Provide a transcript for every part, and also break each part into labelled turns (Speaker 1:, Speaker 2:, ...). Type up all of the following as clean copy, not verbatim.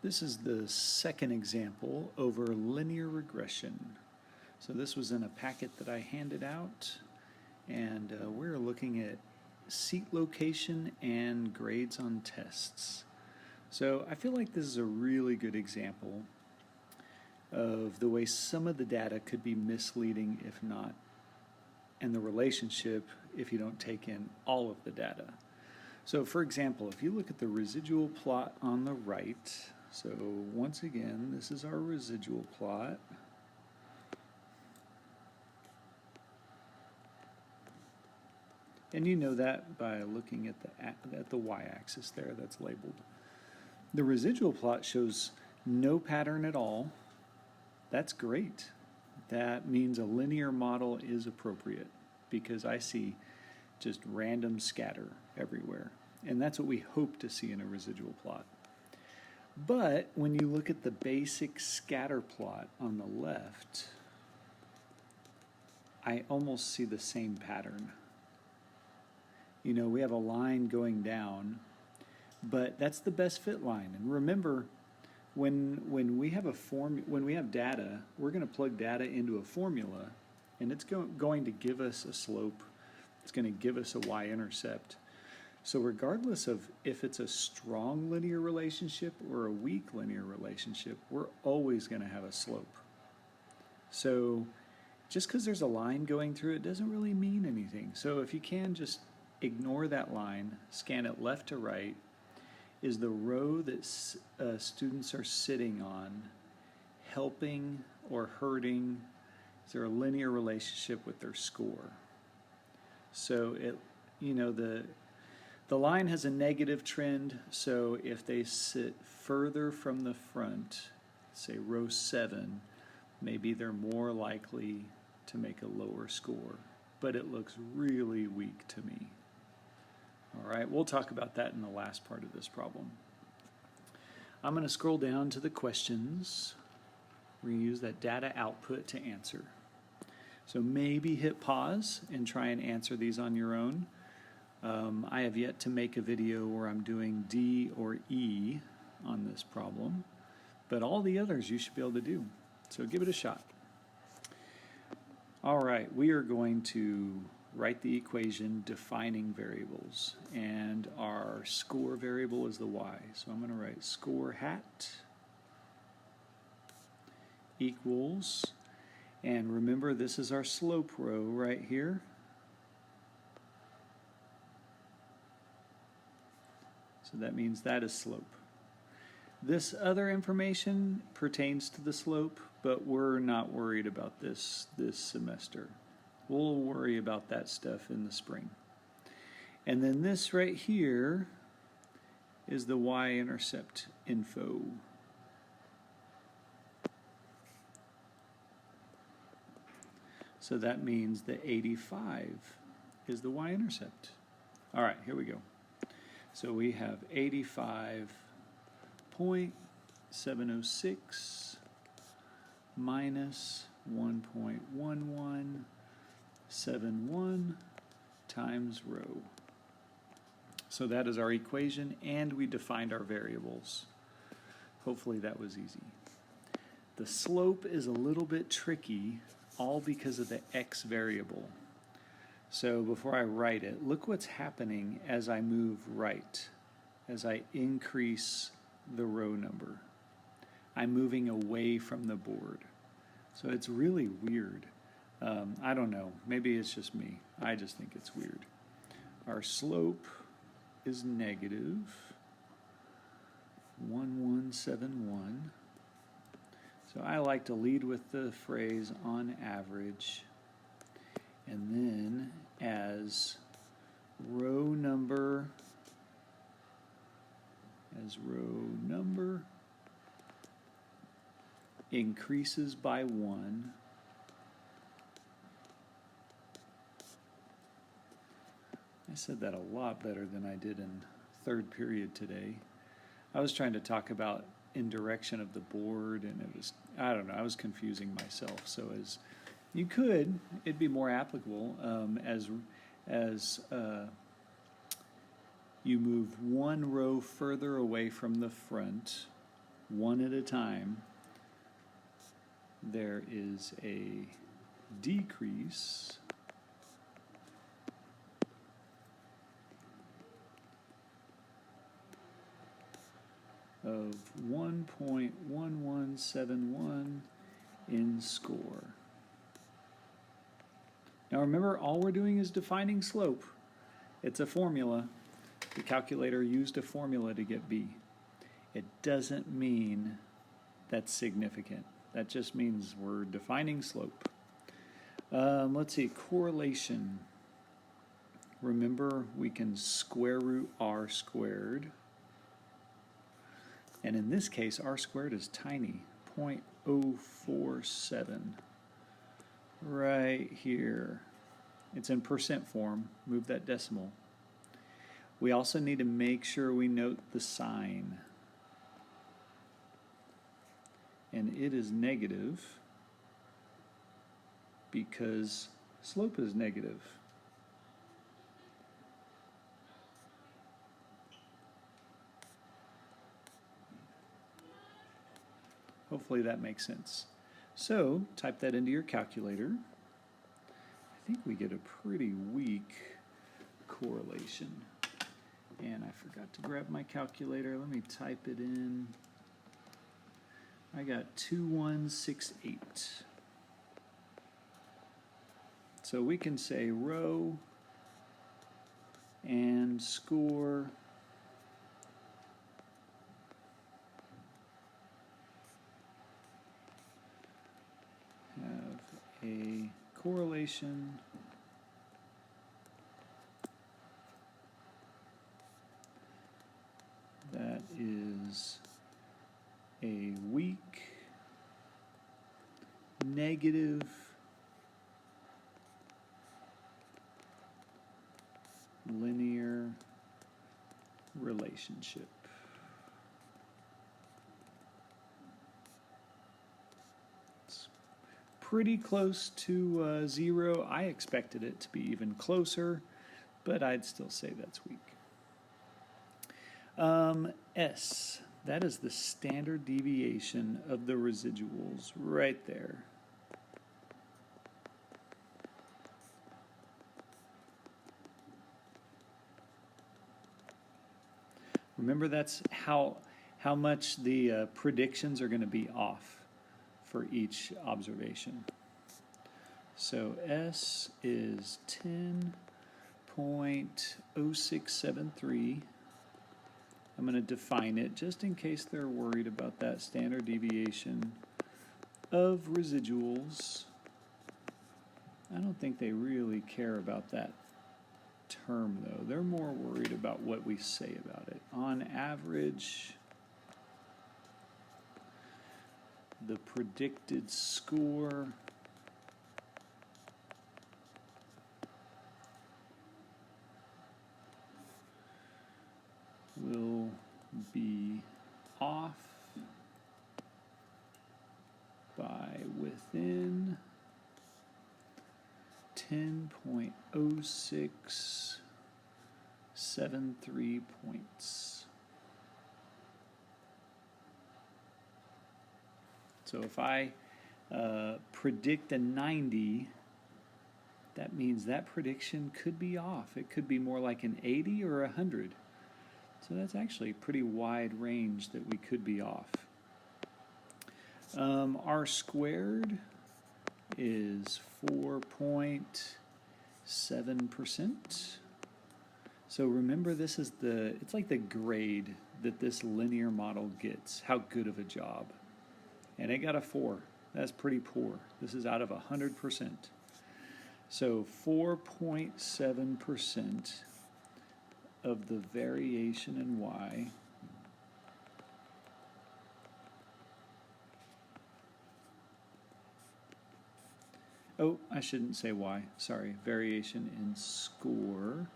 Speaker 1: This is the second example over linear regression. So this was in a packet that I handed out, and we're looking at seat location and grades on tests. So I feel like this is a really good example of the way some of the data could be misleading if not, and the relationship if you don't take in all of the data. So for example, if you look at the residual plot on the right, so once again, this is our residual plot. And you know that by looking at the y-axis there that's labeled. The residual plot shows no pattern at all. That's great. That means a linear model is appropriate because I see just random scatter everywhere. And that's what we hope to see in a residual plot. But when you look at the basic scatter plot on the left, I almost see the same pattern. You know, we have a line going down, but that's the best fit line. And remember, when we have data, we're going to plug data into a formula, and it's going to give us a slope. It's going to give us a y-intercept. So regardless of if it's a strong linear relationship or a weak linear relationship, we're always going to have a slope. So just because there's a line going through it doesn't really mean anything. So if you can just ignore that line, scan it left to right. Is the row that students are sitting on helping or hurting? Is there a linear relationship with their score? So the line has a negative trend, so if they sit further from the front, say row 7, maybe they're more likely to make a lower score, but it looks really weak to me. All right, we'll talk about that in the last part of this problem. I'm going to scroll down to the questions. We're going to use that data output to answer. So maybe hit pause and try and answer these on your own. I have yet to make a video where I'm doing D or E on this problem, but all the others you should be able to do. So give it a shot. All right, we are going to write the equation defining variables, and our score variable is the y. So I'm going to write score hat equals, and remember this is our slope row right here. So that means that is slope. This other information pertains to the slope, but we're not worried about this semester. We'll worry about that stuff in the spring. And then this right here is the y-intercept info. So that means the 85 is the y-intercept. All right, here we go. So we have 85.706 minus 1.1171 times rho. So that is our equation, and we defined our variables. Hopefully that was easy. The slope is a little bit tricky, all because of the x variable. So before I write it, look what's happening as I move right, as I increase the row number. I'm moving away from the board. So it's really weird. I don't know, maybe it's just me. I just think it's weird. Our slope is negative 1171. So I like to lead with the phrase on average, and then as row number increases by 1, I said that a lot better than I did in third period today. I was trying to talk about in direction of the board, and it was, I don't know, I was confusing myself. So as you could, it'd be more applicable as you move one row further away from the front, one at a time, there is a decrease of 1.1171 in score. Now remember, all we're doing is defining slope. It's a formula. The calculator used a formula to get B. It doesn't mean that's significant. That just means we're defining slope. Let's see, correlation. Remember, we can square root r squared. And in this case, r squared is tiny, 0.047. Right here. It's in percent form. Move that decimal. We also need to make sure we note the sign. And it is negative because slope is negative. Hopefully that makes sense. So type that into your calculator. I think we get a pretty weak correlation. And I forgot to grab my calculator. Let me type it in. I got 2168. So we can say row and score have a correlation that is a weak negative linear relationship. It's pretty close to 0. I expected it to be even closer, but I'd still say that's weak. S, that is the standard deviation of the residuals right there. Remember, that's how much the predictions are going to be off for each observation. So S is 10.0673. I'm going to define it just in case they're worried about that standard deviation of residuals. I don't think they really care about that term, though. They're more worried about what we say about it. On average, the predicted score will be off by within 10.0673 points. So if I predict a 90, that means that prediction could be off. It could be more like an 80 or 100. So that's actually a pretty wide range that we could be off. R squared is 4.7%. So remember, this is it's like the grade that this linear model gets, how good of a job. And it got a 4. That's pretty poor. This is out of 100%. So 4.7% of the variation in y oh, I shouldn't say y, sorry, variation in score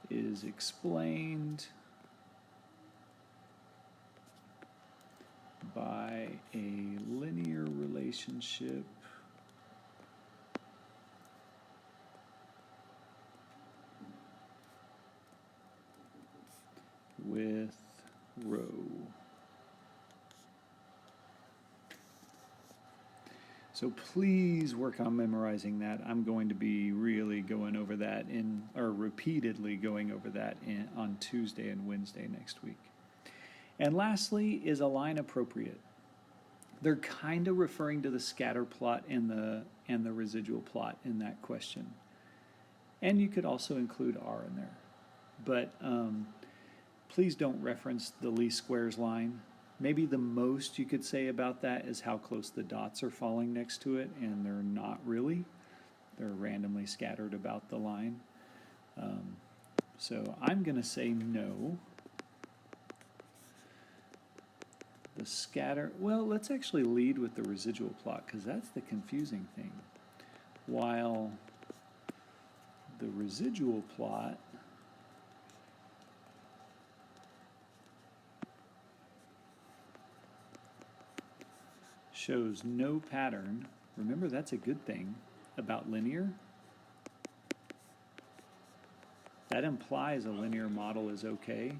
Speaker 1: is explained by a linear relationship with rho. So please work on memorizing that. I'm going to be really going over that or repeatedly going over that on Tuesday and Wednesday next week. And lastly, is align appropriate. They're kind of referring to the scatter plot and the residual plot in that question. And you could also include R in there. But please don't reference the least squares line. Maybe the most you could say about that is how close the dots are falling next to it, and they're not really. They're randomly scattered about the line. So I'm going to say no. The scatter, well, let's actually lead with the residual plot because that's the confusing thing. While the residual plot shows no pattern. Remember, that's a good thing about linear. That implies a linear model is okay.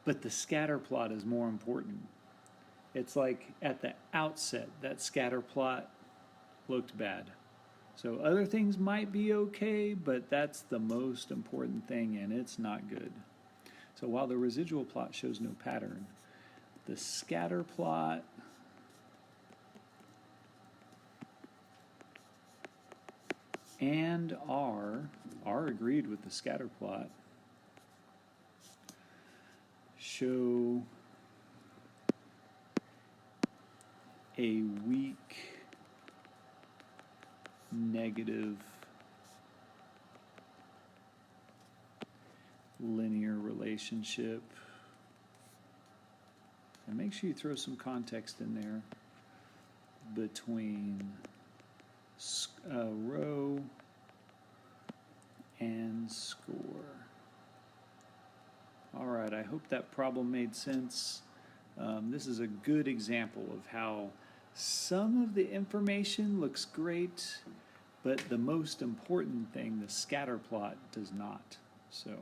Speaker 1: But the scatter plot is more important. It's like at the outset, that scatter plot looked bad. So other things might be okay, but that's the most important thing, and it's not good. So while the residual plot shows no pattern, the scatter plot and R agreed with the scatter plot, show a weak negative linear relationship. And make sure you throw some context in there between row and score. All right, I hope that problem made sense. This is a good example of how some of the information looks great, but the most important thing, the scatter plot, does not. So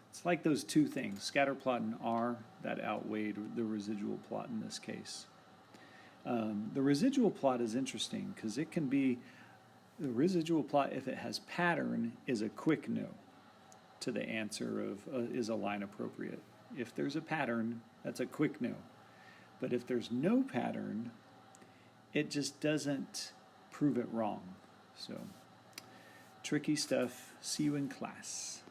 Speaker 1: it's like those two things, scatter plot and R, that outweighed the residual plot in this case. The residual plot is interesting because it can be, the residual plot, if it has pattern, is a quick no to the answer of is align appropriate. If there's a pattern, that's a quick no. But if there's no pattern, it just doesn't prove it wrong. So, tricky stuff. See you in class.